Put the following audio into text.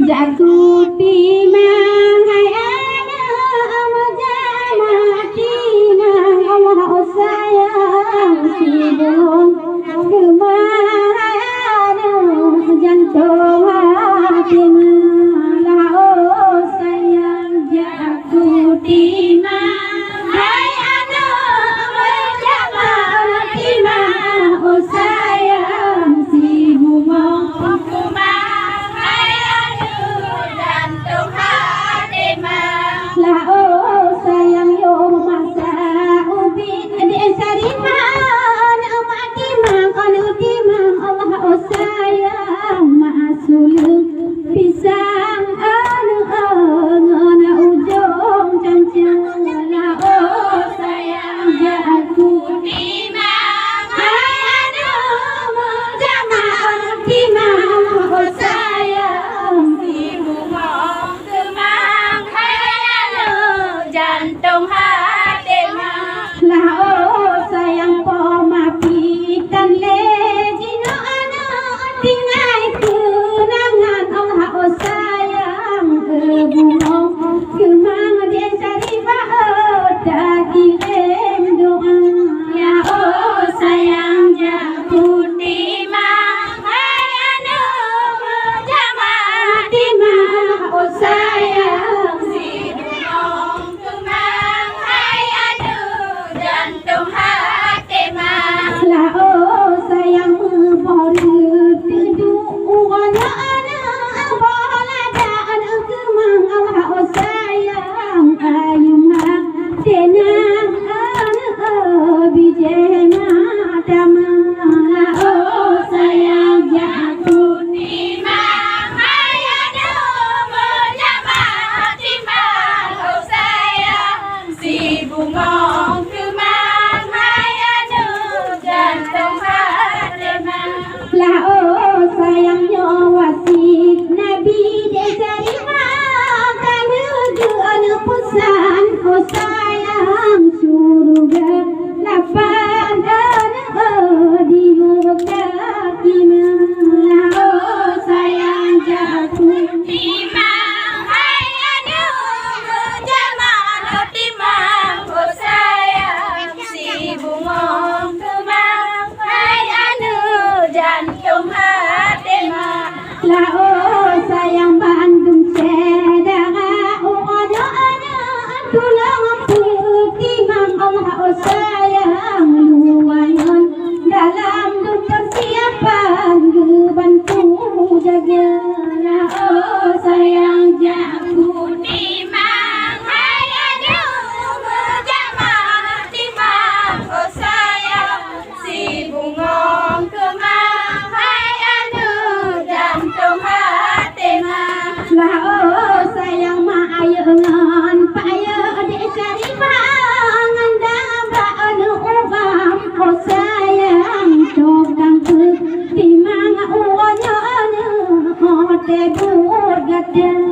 Jago di mangai ada majama di Allah sayang timang hai anu menjamah timang oh sayang si bunga kumang hai anu jantung hati mang lah oh sayang yo masa ubin desa riman emak timang anu timang Allah oh sayang masulung pisang anu ngana ujung cancang lah oh sayang jatuh timang hai anu menjamah anu timang oh sayang si bungong kemang hai anu jantung hati mang lah oh sayang pemapitan lejino anu tingai kenangan Allah oh sayang bungong kemang desa riba dagi rem doa ya oh sayang jatuh timang hai anu menjamah timang oh sayang si bungong kemang hai anu jantung hati mang lah oh sayang memborut duduk wana anak baladaan kemang Allah oh sayang ayu mak tenang anak bijena damang lah oh sayang jatuh timang hai anu menjamah timang oh sayang si bungong kemang hai anu jantung hati mang lah oh sayang wasit Nabi desa rimang kanuju anu pesan oh sayang surga lapan anu diuga kimang lah oh sayang jatuh timang hai anu menjamah anu timang oh sayang si bungong kemang hai anu jantung hati mang lah oh sayang Bandung sedara oh ada anak tulang putih mang Allah oh sayang luangan dalam persiapan gebantu jaga lah oh sayang jatuh timang hai anu menjamah timang oh sayang si bungong kemang hai anu jantung hati mang lah oh sayang maayengan paya desa rimang ngandaba anu ubam oh sayang cokang timang uanya anu oh tebur gadah